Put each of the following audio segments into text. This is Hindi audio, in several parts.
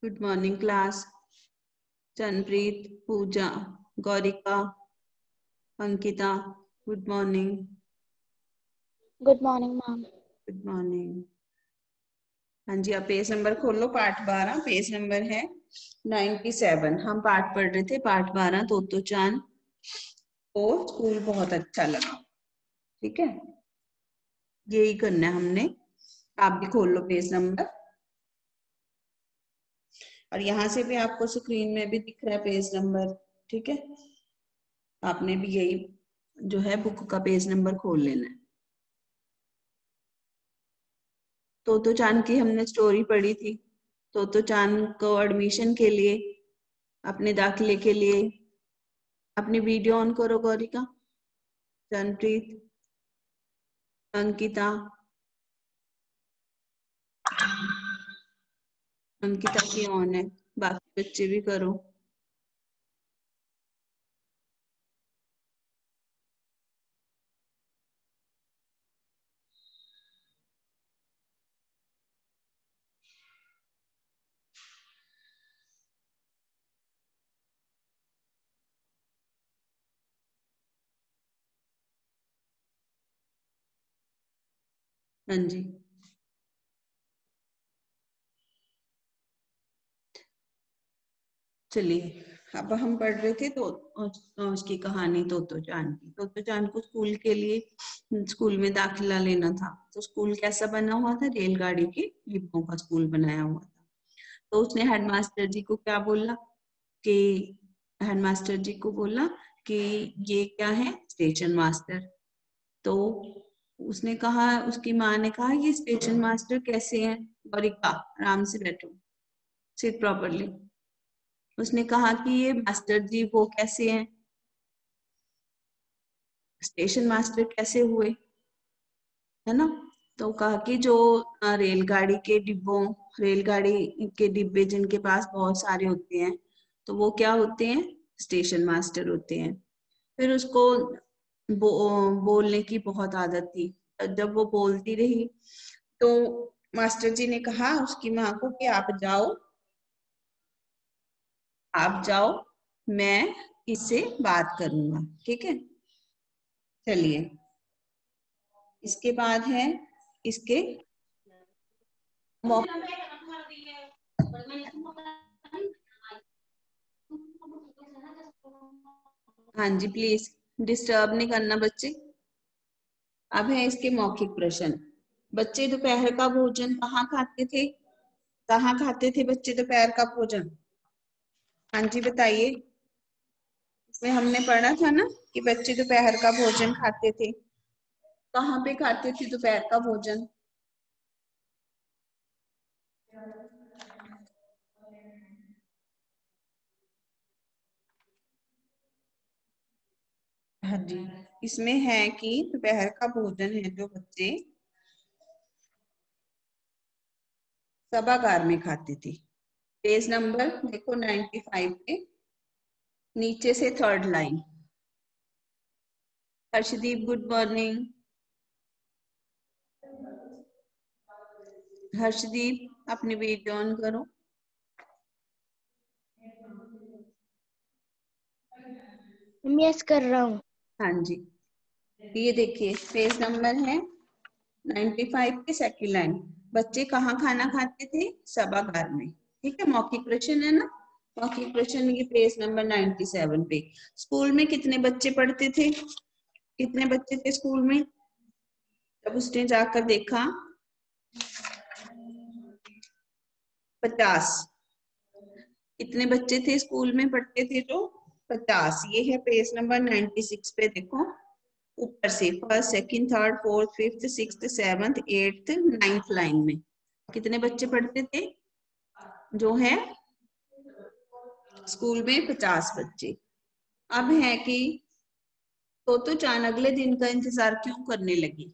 Good morning class. Chanpreet, Pooja, Gaurika, Ankita, good morning. Good morning ma'am. Good morning. हाँ जी, आप पेज नंबर खोलो। पाठ 12 पेज नंबर है 97। हम पाठ पढ़ रहे थे, पाठ 12 तोतो चान को स्कूल बहुत अच्छा लगा। ठीक है, यही करना है हमने। आप भी खोल लो पेज नंबर, और यहाँ से भी आपको स्क्रीन में भी दिख रहा है पेज नंबर। ठीक है, आपने भी यही जो है बुक का पेज नंबर खोल लेना है। तोतो चान की हमने स्टोरी पढ़ी थी। तोतो चान को एडमिशन के लिए, अपने दाखिले के लिए, अपनी वीडियो ऑन करो गौरिका, जनप्रीत, अंकिता। अंकिता की ऑन है, बाकी बच्चे भी करो। हाँ जी, चलिए अब हम पढ़ रहे थे तो उसकी कहानी तोतो चान की। तोतो चान को स्कूल के लिए स्कूल में दाखिला लेना था। तो स्कूल कैसा बना हुआ था? रेलगाड़ी के डिब्बों का स्कूल बनाया हुआ था। तो उसने हेडमास्टर जी को क्या बोला कि हेडमास्टर जी को बोला कि ये क्या है? Station master. तो उसने कहा, उसकी माँ ने कहा, ये स्टेशन मास्टर कैसे हैं? गौरिका, आराम से बैठो, सिट प्रॉपरली। उसने कहा कि ये मास्टर जी वो कैसे हैं, स्टेशन मास्टर कैसे हुए, है ना? तो कहा कि जो रेलगाड़ी के डिब्बे जिनके पास बहुत सारे होते हैं, तो वो क्या होते हैं? स्टेशन मास्टर होते हैं। फिर उसको बोलने की बहुत आदत थी। जब वो बोलती रही तो मास्टर जी ने कहा उसकी माँ को कि आप जाओ, मैं इससे बात करूंगा। ठीक है, चलिए। इसके बाद है इसके हाँ जी, प्लीज डिस्टर्ब नहीं करना बच्चे। अब है इसके मौखिक प्रश्न। बच्चे दोपहर का भोजन कहाँ खाते थे? कहाँ खाते थे बच्चे दोपहर का भोजन? हाँ जी, बताइए। इसमें हमने पढ़ा था ना कि बच्चे दोपहर का भोजन खाते थे। कहाँ पे खाते थे दोपहर का भोजन? हाँ जी, इसमें है कि दोपहर का भोजन है जो बच्चे सभागार में खाते थे। पेज नंबर देखो 95 पे नीचे से third line. Harshdeep, good morning. Harshdeep, अपनी वीडियो ऑन करो। यस कर रहा हूँ। हाँ जी, ये देखिए पेज नंबर है 95 की सेकंड लाइन। बच्चे कहाँ खाना खाते थे? सभागार में। ठीक है, मौखिक प्रश्न है ना। मौखिक प्रश्न ये पेज नंबर 97 पे। स्कूल में कितने बच्चे पढ़ते थे? कितने बच्चे थे स्कूल में? जब उसने जाकर देखा 50। कितने बच्चे थे स्कूल में पढ़ते थे? जो 50। ये है पेज नंबर 96 पे। देखो ऊपर से first, second, third, fourth, fifth, sixth, seventh, eighth, ninth line में कितने बच्चे पढ़ते थे? जो है स्कूल में 50 बच्चे। अब है कि तोतो चान अगले दिन का इंतजार क्यों करने लगी?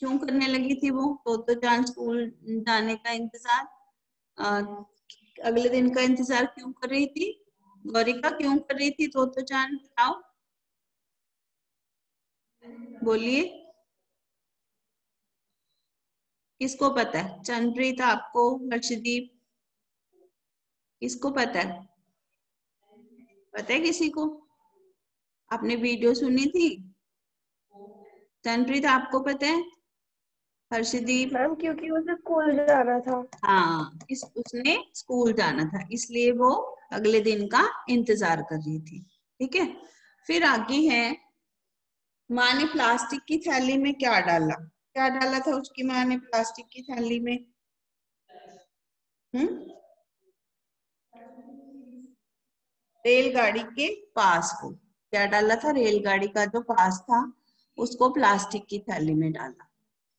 क्यों करने लगी थी वो तोतो चान स्कूल जाने का इंतजार? अगले दिन का इंतजार क्यों कर रही थी? गौरिका, क्यों कर रही थी तोतो चान? बताओ, बोलिए, किसको पता है? चंद्रित, आपको, हर्षदीप, किसको पता है? पता है किसी को? आपने वीडियो सुनी थी? तनप्रीत आपको पता है? हर्षदीप? मैम क्योंकि उसे स्कूल जाना था। हाँ, उसने स्कूल जाना था इसलिए वो अगले दिन का इंतजार कर रही थी। ठीक है, फिर आगे है, माँ ने प्लास्टिक की थैली में क्या डाला? क्या डाला था उसकी माँ ने प्लास्टिक की थैली में? रेलगाड़ी के पास को क्या डाला था? रेलगाड़ी का जो पास था उसको प्लास्टिक की थैली में डाला।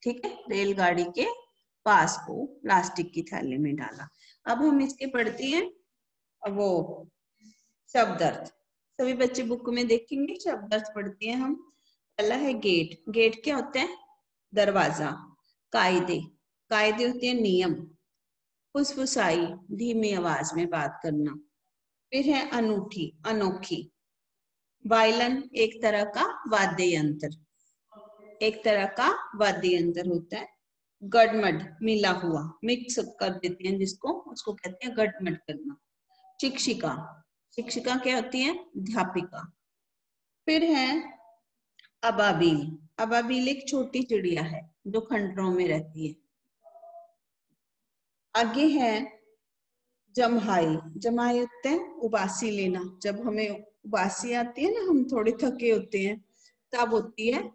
ठीक है, रेलगाड़ी के पास को प्लास्टिक की थैली में डाला। अब हम इसके पढ़ते हैं वो शब्द अर्थ। सभी बच्चे बुक में देखेंगे, शब्द अर्थ पढ़ते हैं हम। पहला है गेट। गेट क्या होता है? दरवाजा। कायदे। कायदे होते हैं नियम। फुसफुसाई, धीमी आवाज में बात करना। फिर है अनूठी, अनोखी। वायलन एक तरह का वाद्य यंत्र, एक तरह का वाद्य यंत्र होता है। गडमड, मिला हुआ, मिक्स कर देते हैं जिसको, उसको कहते हैं गडमड करना। शिक्षिका, शिक्षिका क्या होती है? अध्यापिका। फिर है अबाबील। अबाबील एक छोटी चिड़िया है जो खंडरों में रहती है। आगे है जम्हाई। जम्हाई होते हैं उबासी लेना। जब हमें उबासी आती है ना, हम थोड़े थके होते हैं, तब होती है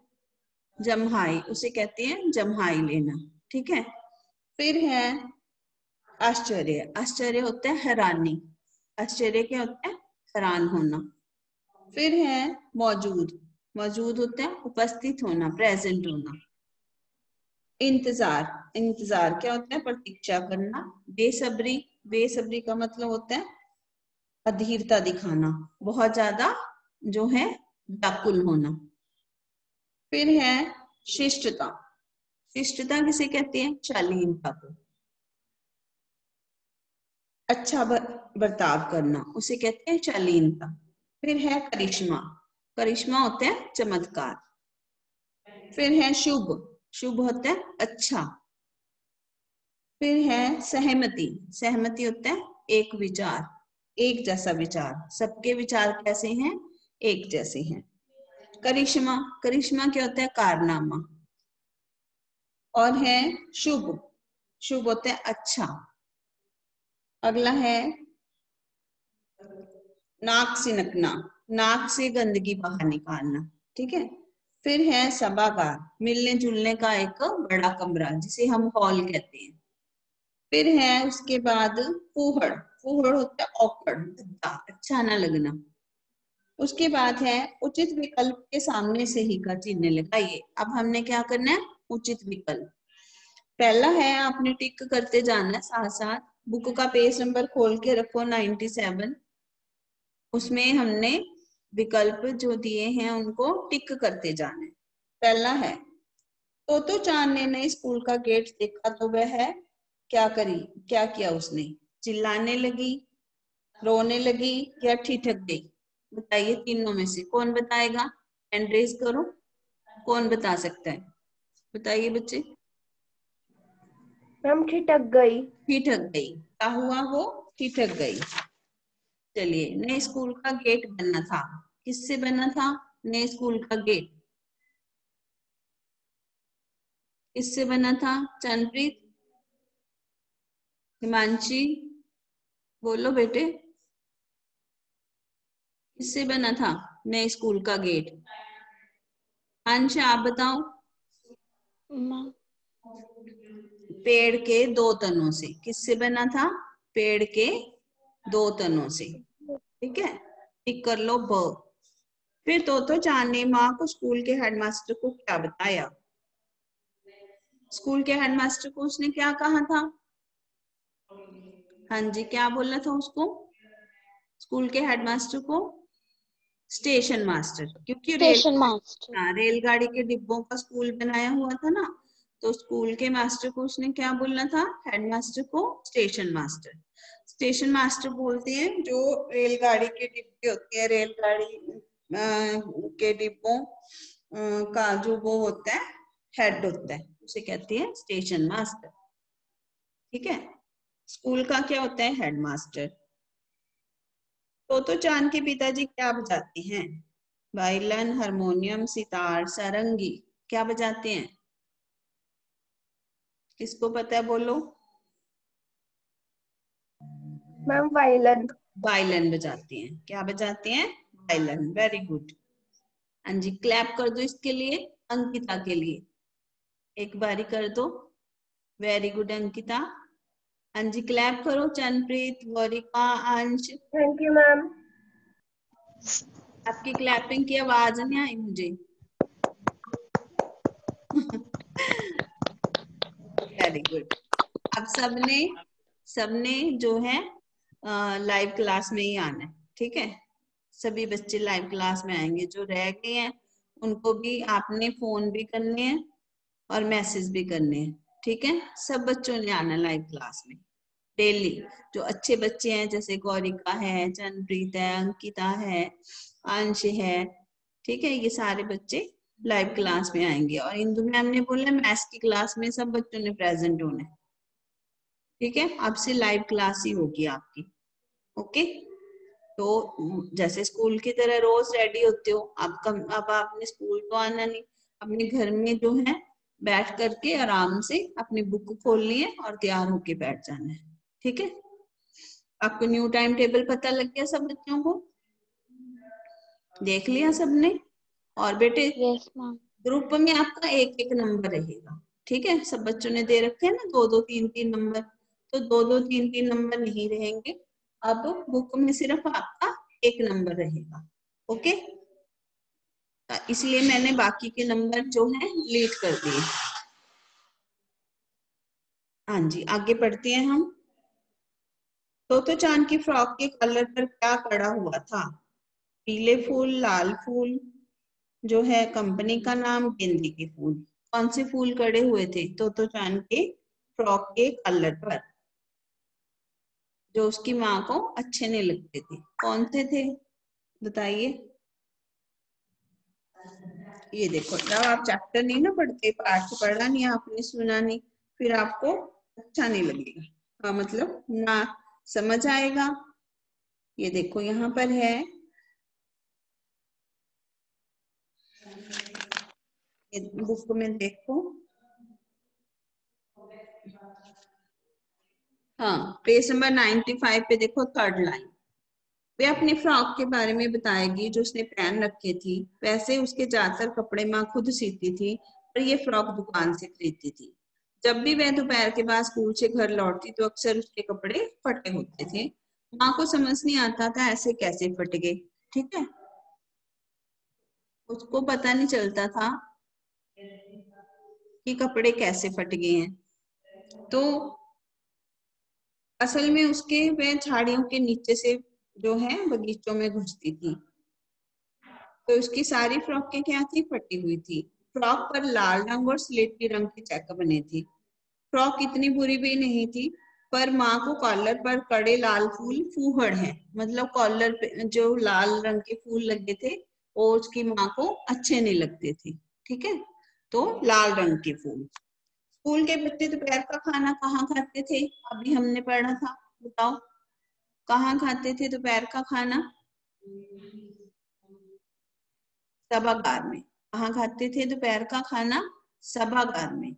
जम्हाई, उसे कहते हैं जम्हाई लेना। ठीक है, फिर है आश्चर्य। आश्चर्य होता है हैरानी। आश्चर्य क्या होता है? हैरान होना। फिर है मौजूद। मौजूद होता है उपस्थित होना, प्रेजेंट होना। इंतजार। इंतजार क्या होता है? प्रतीक्षा करना। बेसब्री। बेसब्री का मतलब होता है अधीरता दिखाना, बहुत ज्यादा जो है व्याकुल होना। फिर है शिष्टता। शिष्टता किसे कहते हैं? शालीनता को। अच्छा बर्ताव करना, उसे कहते हैं शालीनता। फिर है करिश्मा। करिश्मा होता है चमत्कार। फिर है शुभ। शुभ होता है अच्छा। फिर है सहमति। सहमति होता है एक विचार, एक जैसा विचार। सबके विचार कैसे हैं? एक जैसे हैं। करिश्मा। करिश्मा क्या होता है? कारनामा। और है शुभ। शुभ होता है अच्छा। अगला है नाक सिनकना। नाक से गंदगी बाहर निकालना। ठीक है, फिर है सभागार। मिलने जुलने का एक बड़ा कमरा जिसे हम हॉल कहते हैं। फिर है उसके बाद फूहड़। फूहड़ होता है ऑकवर्ड, अच्छा ना लगना। उसके बाद है उचित विकल्प के सामने से ही का चिन्ह लगाइए। अब हमने क्या करना है? उचित विकल्प। पहला है आपने टिक करते जाना है साथ साथ। बुक का पेज नंबर खोल के रखो 97। उसमें हमने विकल्प जो दिए हैं उनको टिक करते जाना है। पहला है तो चांद ने नए स्कूल का गेट देखा तो वह क्या करी? क्या किया उसने? चिल्लाने लगी, रोने लगी या ठिठक गई? बताइए, तीनों में से कौन बताएगा? हैंड रेज करो, कौन बता सकता है? बताइए बच्चे। मैम ठिठक गई। ठिठक गई। क्या हुआ? वो ठिठक गई। चलिए, नए स्कूल का गेट बनना था। किससे बना था नए स्कूल का गेट? किससे बना था? चंद्रप्रीत, हिमांशी, बोलो बेटे, किससे बना था नए स्कूल का गेट? अंश आप बताओ। माँ पेड़ के दो तनों से। किससे बना था? पेड़ के दो तनों से। ठीक है, टिक कर लो ब। फिर तो चांद ने माँ को स्कूल के हेडमास्टर को क्या बताया? स्कूल के हेडमास्टर को उसने क्या कहा था? हाँ जी, क्या बोलना था उसको? स्कूल के हेडमास्टर को स्टेशन मास्टर, क्योंकि स्टेशन मास्टर। रेलगाड़ी के डिब्बों का स्कूल बनाया हुआ था ना, तो स्कूल के मास्टर को उसने क्या बोलना था? हेडमास्टर को स्टेशन मास्टर। स्टेशन मास्टर बोलते हैं जो रेलगाड़ी के डिब्बे होते हैं, रेलगाड़ी के डिब्बों का जो वो होता है हेड होता है, उसे कहते हैं स्टेशन मास्टर। ठीक है, स्कूल का क्या होता है? हेडमास्टर। तोतो चांद के पिताजी क्या बजाते हैं? वायलिन, हारमोनियम, सितार, सारंगी। क्या बजाते हैं? किसको पता है बोलो? Ma'am violin. वायलिन बजाते हैं। क्या बजाते हैं? वायलिन। Very good. हाँ जी, क्लैप कर दो इसके लिए, अंकिता के लिए एक बारी कर दो। Very good Ankita. हाँ जी, क्लैप करो चनप्रीत, गौरिका, अंश। Thank you ma'am. आपकी क्लैपिंग की आवाज नहीं आई मुझे। Very good. अब सबने जो है लाइव क्लास में ही आना है, ठीक है? सभी बच्चे लाइव क्लास में आएंगे। जो रह गए हैं उनको भी आपने फोन भी करने हैं और मैसेज भी करने हैं, ठीक है? सब बच्चों ने आना लाइव क्लास में डेली। जो अच्छे बच्चे हैं जैसे गौरिका है, चंद्रप्रीत है, अंकिता है, अंश है, ठीक है? ये सारे बच्चे लाइव क्लास में आएंगे। और इंदु मैम ने बोला मैथ्स की क्लास में सब बच्चों ने प्रेजेंट होना है, ठीक है? अब से लाइव क्लास ही होगी आपकी, ओके? तो जैसे स्कूल की तरह रोज रेडी होते हो, अब आपने स्कूल तो आना नहीं, अपने घर में जो है बैठ करके आराम से अपनी बुक खोलनी है और तैयार होके बैठ जाना है, ठीक है? आपको न्यू टाइम टेबल पता लग गया सब बच्चों को? देख लिया सबने? और बेटे यस मैम। ग्रुप में आपका एक एक नंबर रहेगा, ठीक है? सब बच्चों ने दे रखे हैं ना 2-2 3-3 नंबर, तो 2-2 3-3 नंबर नहीं रहेंगे। अब बुक में सिर्फ आपका एक नंबर रहेगा, ओके? इसलिए मैंने बाकी के नंबर जो है डिलीट कर दिए। हाँ जी, आगे बढ़ते हैं हम। तोतो चांद की फ्रॉक के कलर पर क्या कड़ा हुआ था? पीले फूल, लाल फूल, जो है कंपनी का नाम, गेंदे के फूल। कौन से फूल कड़े हुए थे तोतो चांद के फ्रॉक के कलर पर, जो उसकी माँ को अच्छे नहीं लगते थे? कौन से थे बताइए? ये देखो, जब आप चैप्टर नहीं ना पढ़ते, पाठ पढ़ा नहीं आपने, सुना नहीं, फिर आपको अच्छा नहीं लगेगा। हाँ, मतलब ना समझ आएगा। ये देखो यहाँ पर है, ये बुक में देखो। हाँ, पेज नंबर 95 पे देखो, थर्ड लाइन। वे अपनी फ्रॉक के बारे में बताएगी जो उसने पहन रखी थी। वैसे उसके ज्यादातर कपड़े माँ खुद सीती थी, पर ये फ्रॉक दुकान से खरीदती थी। जब भी वह दोपहर के बाद स्कूल से घर लौटती तो अक्सर उसके कपड़े फटे होते थे। माँ को समझ नहीं आता था ऐसे कैसे फट गए, ठीक है? उसको पता नहीं चलता था कि कपड़े कैसे फट गए हैं। तो असल में उसके वह झाड़ियों के नीचे से जो है बगीचों में घुसती थी, तो उसकी सारी फ्रॉकें क्या थी? फटी हुई थी। फ्रॉक पर लाल रंग और स्लेटी रंग के चेक बने थे। फ्रॉक इतनी बुरी भी नहीं थी, पर माँ को कॉलर पर कड़े लाल फूल फूहड़ है, मतलब कॉलर पे जो लाल रंग के फूल लगे थे वो उसकी माँ को अच्छे नहीं लगते थे, ठीक है? तो लाल रंग के फूल। स्कूल के बच्चे दोपहर का खाना कहाँ खाते थे? अभी हमने पढ़ा था, बताओ कहाँ खाते थे दोपहर का खाना? सभागार में। कहाँ खाते थे दोपहर का खाना? सभागार में।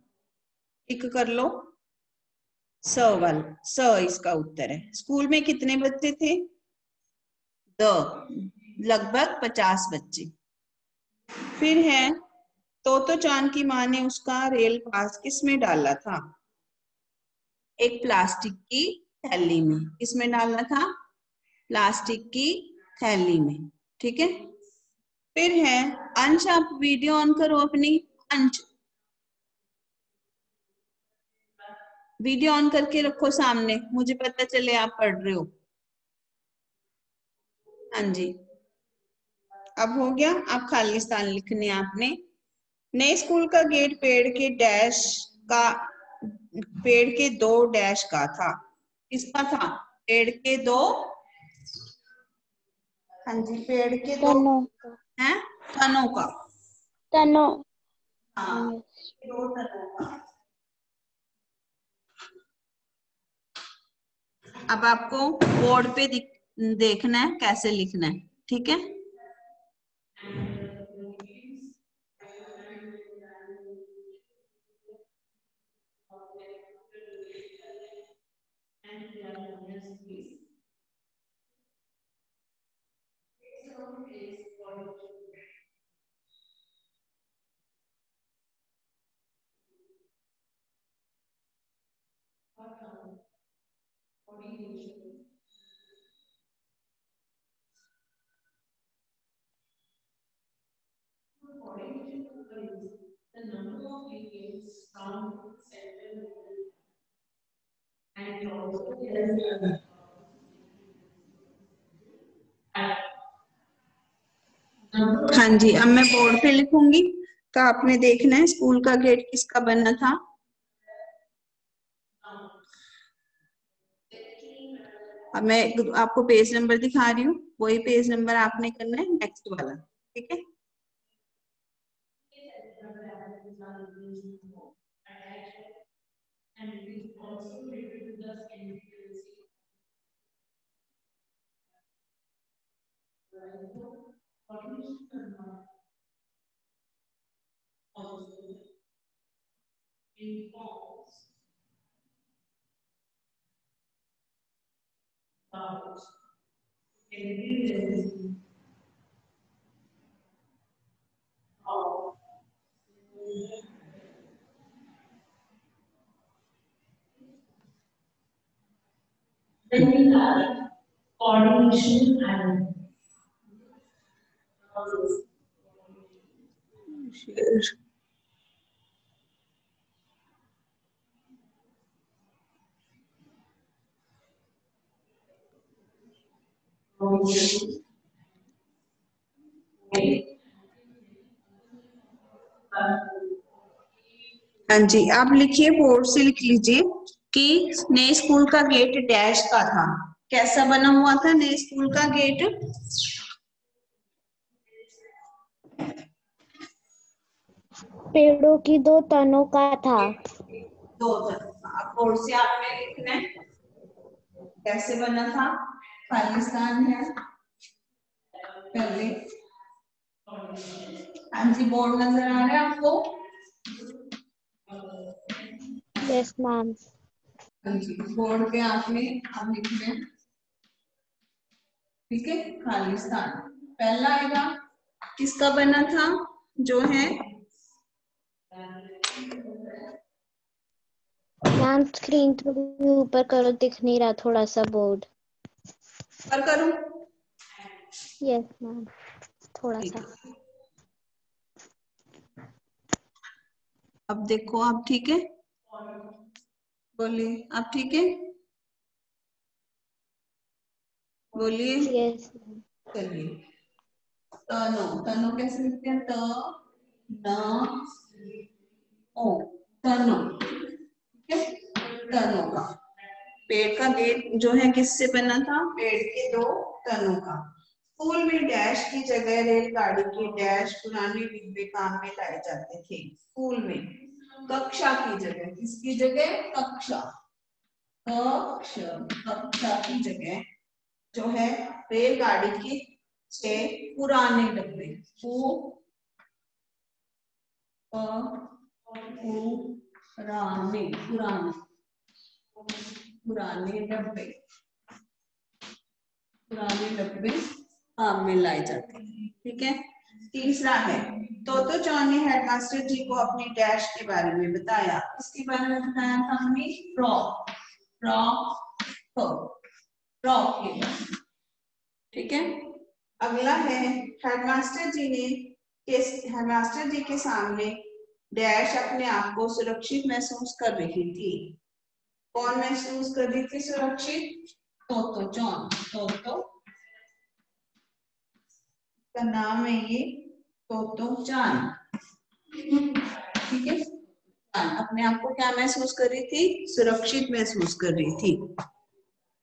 टिक कर लो, स इसका उत्तर है। स्कूल में कितने बच्चे थे? लगभग 50 बच्चे। फिर है, तोतो चांद की माँ ने उसका रेल पास किस में डाला था? एक प्लास्टिक की थैली में। किसमें डालना था? प्लास्टिक की थैली में, ठीक है? फिर है, अंश आप वीडियो ऑन करो अपनी। अंश वीडियो ऑन करके रखो सामने, मुझे पता चले आप पढ़ रहे हो। हाँ जी, अब हो गया। आप खाली स्थान लिखने आपने। नए स्कूल का गेट पेड़ के 2 डैश का था। किसका था? पेड़ के 2, हाँ जी, पेड़ के 2 तनु का। हैं, तनों का। तनु। हाँ, यस। 2 तनों का। अब आपको बोर्ड पे देखना है कैसे लिखना है, ठीक है। हाँ जी, अब मैं बोर्ड पे लिखूंगी तो आपने देखना है स्कूल का गेट किसका बना था। अब मैं आपको पेज नंबर दिखा रही हूँ, वही पेज नंबर आपने करना है, नेक्स्ट वाला, ठीक है। Coordination and share. हाँ जी, आप लिखिए, बोर्ड से लिख लीजिए कि नए स्कूल का गेट डैश का था। कैसा बना हुआ था नए स्कूल का गेट? पेड़ों की 2 तनों का था। 2 तन। अब बोर्ड से आपने लिखना है कैसे बना था। खालिस्तान है पहले। हाँ जी, बोर्ड नजर आ रहा है आपको? Yes ma'am. हाँ जी, बोर्ड पे आपने अब लिखना है, ठीक है। खालिस्तान पहला आएगा, किसका बना था जो है? मैम स्क्रीन थोड़ी ऊपर करो, दिख नहीं रहा थोड़ा सा बोर्ड। पर करूं? यस मैम, थोड़ा सा। अब देखो आप ठीक है? बोलिए, आप ठीक है? बोलिए। यस। चलिए, तनो, तनो कैसे लिखते हैं? त न ओ, तनो, ठीक है। तनों का, पेड़ का गेट जो है किससे बना था? पेड़ के 2 तनों का। स्कूल में डैश की जगह रेलगाड़ी के डैश पुराने डिब्बे काम में लाए जाते थे। स्कूल में कक्षा की जगह, किसकी जगह? कक्षा, कक्षा की जगह जो है रेलगाड़ी के 6 पुराने डब्बे, पुराने पुराने पुराने डब्बे, पुराने डब्बे काम में लाए जाते हैं, ठीक है। तीसरा है, तो जॉन ने हेडमास्टर जी को अपनी डैश के बारे में बताया। इसके बारे में बताया था हमने, फ्रॉक, फ्रॉक, फ्रॉक के बारे में, ठीक है। अगला है, हेडमास्टर जी के सामने डैश अपने आप को सुरक्षित महसूस कर रही थी। कौन महसूस कर रही थी सुरक्षित? तो जॉन, तो का नाम है ये तो जान, ठीक है। जान अपने आप को क्या महसूस कर रही थी? सुरक्षित महसूस कर रही थी।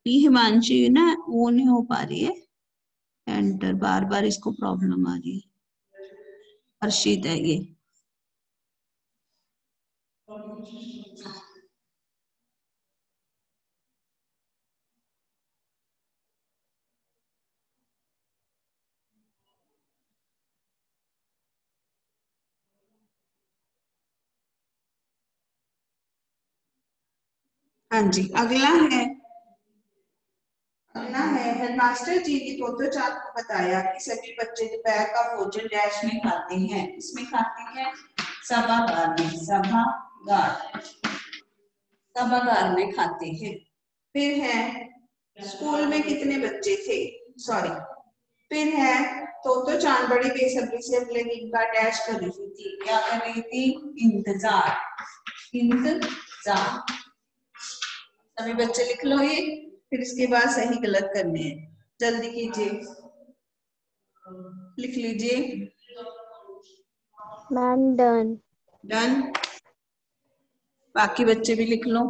ये हिमांशी ना वो नहीं हो पा रही है एंटर, बार बार इसको प्रॉब्लम आ रही है। हर्षित है ये। हाँ जी, अगला है हेडमास्टर जी ने तोतो चान को बताया कि सभी बच्चे दोपहर का भोजन डैश में खाते हैं। इसमें खाते हैं सभागार में, सभागार में खाते हैं। फिर है स्कूल में कितने बच्चे थे, सॉरी, फिर है तोतो चान बड़ी बेसब्री से अगले दिन का डैश कर रही थी। क्या कर रही थी? इंतजार। सभी बच्चे लिख लो ये, फिर इसके बाद सही गलत करने हैं। जल्दी कीजिए, लिख लीजिए। Ma'am done. डन। बाकी बच्चे भी लिख लो।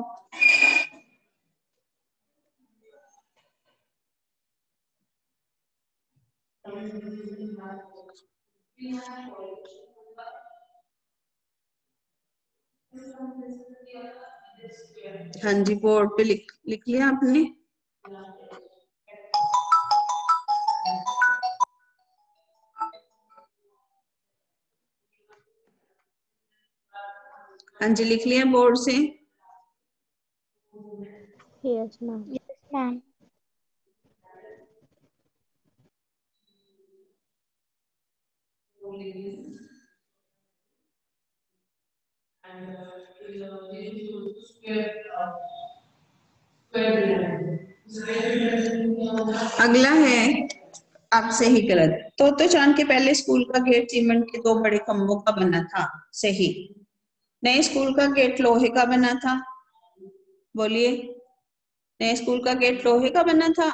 हाँ जी, बोर्ड पे लिख लिया आपने? हाँ जी, लिख लिया बोर्ड से? Yes ma'am. Yes ma'am. अगला है अब सही गलत। तोतो चान के पहले स्कूल का गेट सीमेंट के 2 बड़े खंभों का बना था। सही। नए स्कूल का गेट लोहे का बना था। बोलिए, नए स्कूल का गेट लोहे का बना था?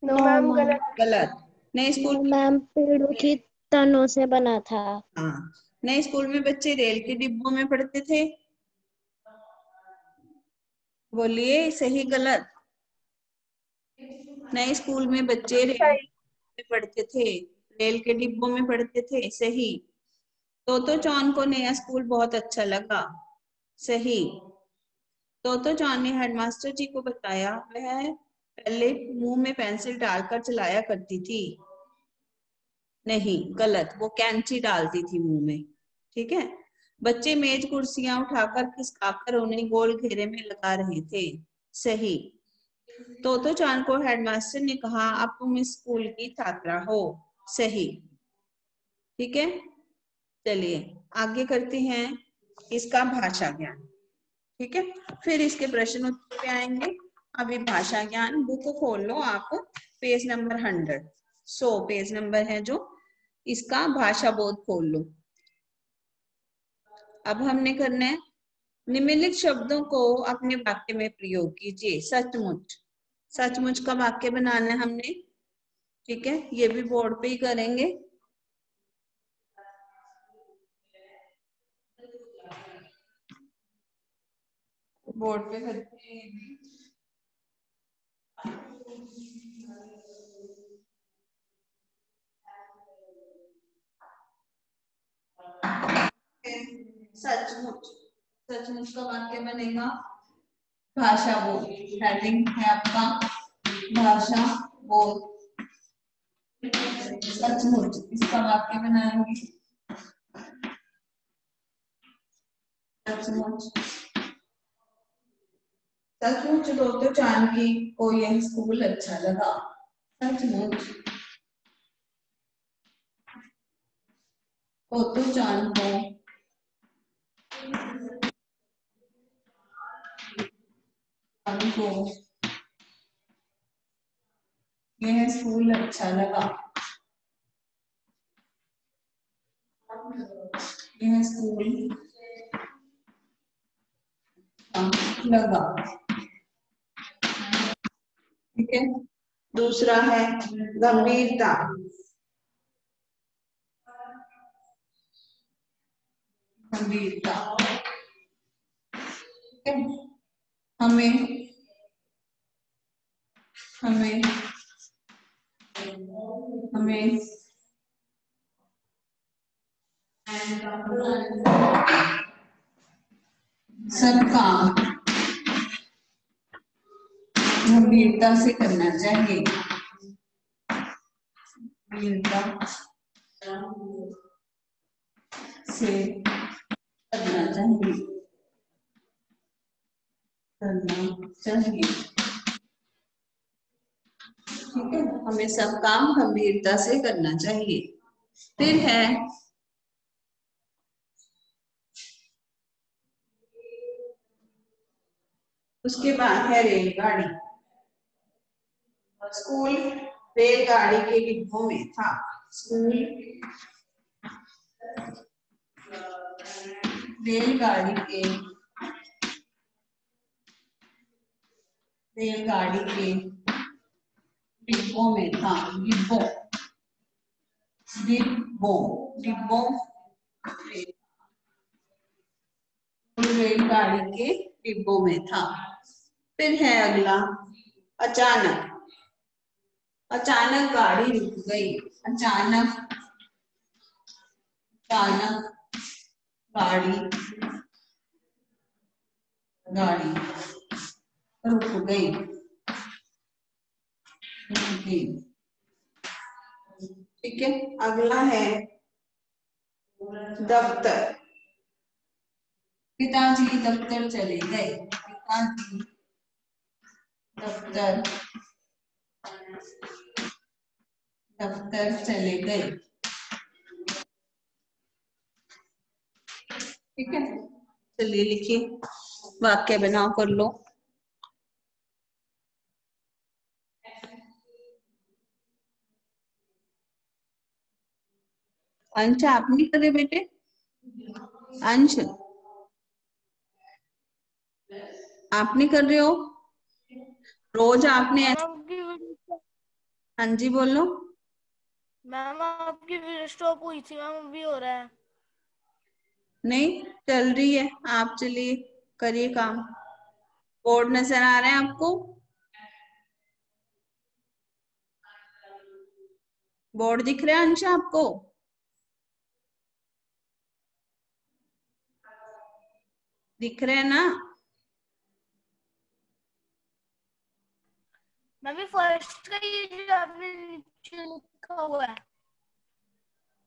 No no ma'am, ma'am. गलत। गलत। नए स्कूल मैम पेड़ों की तनों से बना था। हाँ। नए स्कूल में बच्चे रेल के डिब्बों में पढ़ते थे। बोलिए सही गलत। नए स्कूल में बच्चे रेल सही। में पढ़ते थे, रेल के डिब्बों में पढ़ते थे। सही। तोतो चान को नया स्कूल बहुत अच्छा लगा। सही। तोतो चान ने हेडमास्टर जी को बताया वह पहले मुंह में पेंसिल डालकर चलाया करती थी। नहीं, गलत, वो कैंची डालती थी मुंह में। ठीक है। बच्चे मेज कुर्सियां उठाकर खिसकाकर उन्हें गोल घेरे में लगा रहे थे। सही। तोतो चान को हेडमास्टर ने कहा अब तुम इस स्कूल की छात्रा हो। सही। ठीक है, चलिए आगे करते हैं इसका भाषा ज्ञान। ठीक है, फिर इसके प्रश्न उत्तर पे आएंगे। अभी भाषा ज्ञान बुक खोल लो आप, पेज नंबर 100 पेज नंबर है जो, इसका भाषा बोध खोल लो। अब हमने करना है निम्नलिखित शब्दों को अपने वाक्य में प्रयोग कीजिए। सचमुच, सचमुच का वाक्य बनाना है हमने। ठीक है, ये भी बोर्ड पे ही करेंगे। बोर्ड पे करते हैं। सचमुच, सचमुच का वाक्य बनेगा भाषा बोध। हेडिंग है आपका भाषा बोध। सचमुच, इसका वाक्य बनाएंगे सचमुच। सचमुच तोतो चान को यह स्कूल अच्छा लगा। सचमुच तोतो चान को यह स्कूल अच्छा लगा। यह स्कूल लगा। ठीक है, दूसरा है गंभीरता। गंभीरता, ठीक है, हमें हमें हमें सब काम गंभीरता से करना चाहिए। गंभीरता से करना चाहिए। करना चाहिए। ठीक है, हमें सब काम गंभीरता से करना चाहिए। फिर है उसके बाद है रेलगाड़ी। स्कूल रेलगाड़ी के डिब्बों में था। स्कूल रेलगाड़ी के डिब्बों में था। डिब्बों डिब्बों डिब्बों रेलगाड़ी के डिब्बों में था। फिर है अगला अचानक। अचानक गाड़ी रुक गई। अचानक अचानक गाड़ी गाड़ी रुक गई। ठीक है, अगला है दफ्तर। पिताजी दफ्तर चले गए। पिताजी दफ्तर दफ्तर चले गए। ठीक है, चलिए लिखिए, वाक्य बनाओ, कर लो। अंश आप नहीं कर रहे बेटे? अंश आप नहीं कर रहे हो? रोज आपने हाँ जी बोलो। मैम आपकी वीडियो स्टॉप हुई थी मैम, अभी हो रहा है। नहीं चल रही है, आप चलिए करिए काम। बोर्ड नजर आ रहे हैं आपको? बोर्ड दिख रहा है अंश आपको? दिख रहे हैं ना? मैम फर्स्ट का ये जो आपने नीचे लिखा हुआ है।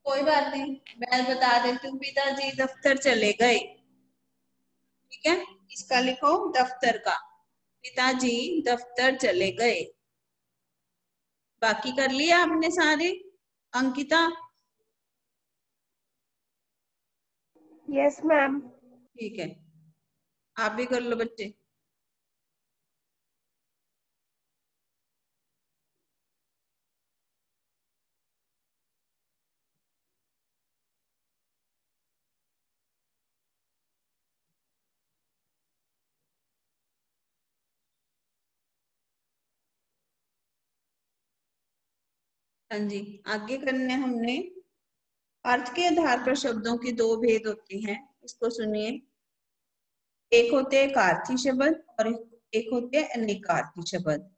कोई बात नहीं, मैं बता देती हूँ। पिताजी दफ्तर चले गए। ठीक है, इसका लिखो दफ्तर का। पिताजी दफ्तर चले गए। बाकी कर लिया आपने सारे? अंकिता? Yes ma'am. ठीक है, आप भी कर लो बच्चे। हाँ जी, आगे करने हमने अर्थ के आधार पर शब्दों के दो भेद होते हैं। इसको सुनिए। एक होते हैं एकार्थी शब्द और एक होते हैं अनेकार्थी शब्द।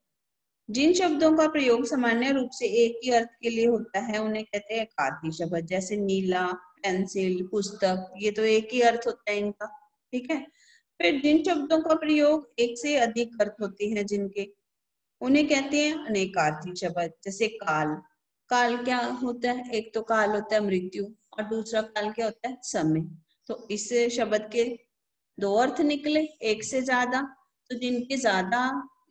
जिन शब्दों का प्रयोग सामान्य रूप से एक ही अर्थ के लिए होता है उन्हें कहते हैं एकार्थी शब्द। जैसे नीला, पेंसिल, पुस्तक, ये तो एक ही अर्थ होता है इनका। ठीक है, फिर जिन शब्दों का प्रयोग एक से अधिक अर्थ होते हैं जिनके, उन्हें कहते हैं अनेकार्थी शब्द। जैसे काल। काल क्या होता है? एक तो काल होता है मृत्यु और दूसरा काल क्या होता है? समय। तो इस शब्द के दो अर्थ निकले, एक से ज्यादा। तो जिनके ज्यादा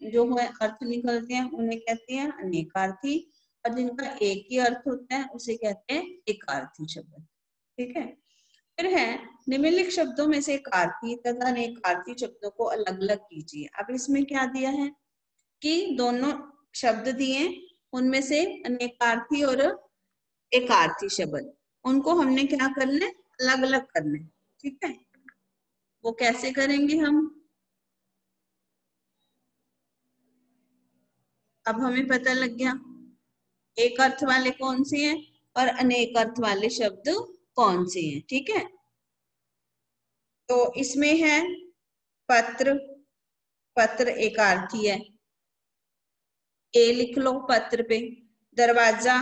जो है अर्थ निकलते हैं उन्हें कहते हैं अनेकार्थी, और जिनका एक ही अर्थ होता है उसे कहते हैं एकार्थी शब्द। ठीक है, फिर है निम्नलिखित शब्दों में से एकार्थी तथा अनेकार्थी शब्दों को अलग अलग कीजिए। अब इसमें क्या दिया है कि दोनों शब्द दिए, उनमें से अनेकार्थी और एकार्थी शब्द, उनको हमने क्या करना है? अलग अलग करना है। ठीक है, वो कैसे करेंगे हम? अब हमें पता लग गया एक अर्थ वाले कौन से हैं और अनेक अर्थ वाले शब्द कौन से हैं। ठीक है, तो इसमें है पत्र। पत्र एकार्थी है, ए लिख लो पत्र पे। दरवाजा,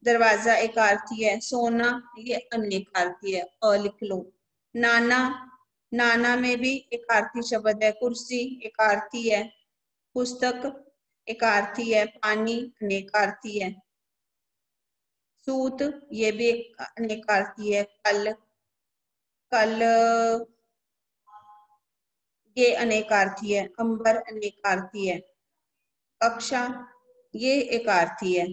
दरवाजा एकार्थी है। सोना, ये अनेकार्थी है, अ लिख लो। नाना, नाना में भी एकार्थी शब्द है। कुर्सी एकार्थी है। पुस्तक एकार्थी है। पानी अनेकार्थी है। सूत, ये भी अनेकार्थी है। कल, कल ये अनेकार्थी है, अंबर अनेकार्थी है, कक्षा ये एकार्थी है,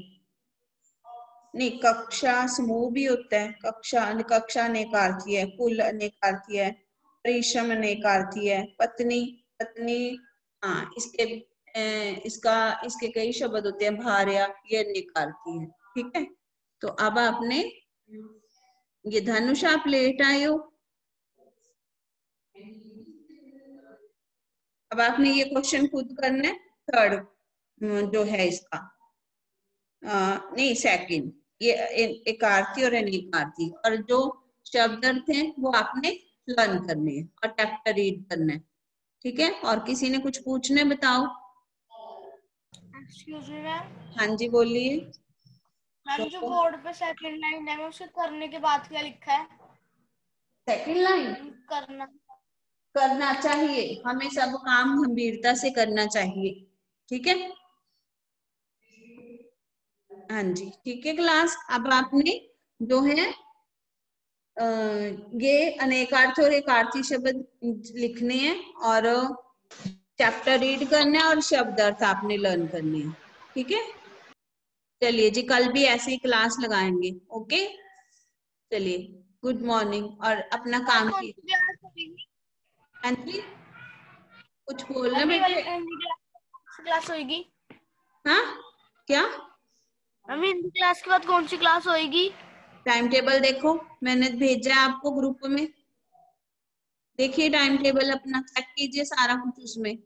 नहीं कक्षा समूह भी होता है, कक्षा अनेकार्थी है, कुल अनेकार्थी है, परिश्रम अनेकार्थी है, पत्नी पत्नी हाँ इसके कई शब्द होते हैं, भार्या ये अनेकार्थी है। ठीक है, तो अब आपने ये धनुष आप लेट आए हो, अब आपने ये क्वेश्चन खुद करना है, थर्ड जो है इसका नहीं सेकंड, ये एकार्थी और अनेकार्थी, और जो शब्द अर्थ हैं वो आपने लर्न करने हैं और चैप्टर रीड करना है। ठीक है, और किसी ने कुछ पूछने बताओ। Excuse me ma'am. हाँ जी बोलिए। मैम जो बोर्ड पे सेकंड लाइन है उसे करने के बाद क्या लिखा है? सेकंड लाइन करना चाहिए, हमें सब काम गंभीरता से करना चाहिए। ठीक है, हाँ जी ठीक है क्लास। अब आपने जो है ये अनेकार्थी और एकार्थी शब्द लिखने हैं और चैप्टर रीड करना है और शब्द अर्थ आपने लर्न करने हैं। ठीक है, चलिए जी कल भी ऐसे ही क्लास लगाएंगे। ओके चलिए, गुड मॉर्निंग और अपना काम कीजिए। हाँ जी कुछ बोलना बेटे। क्लास होगी? हाँ क्या? मम्मी हिंदी क्लास के बाद कौन सी क्लास होगी? टाइम टेबल देखो, मैंने भेजा है आपको ग्रुप में, देखिए टाइम टेबल अपना चेक कीजिए सारा कुछ उसमें।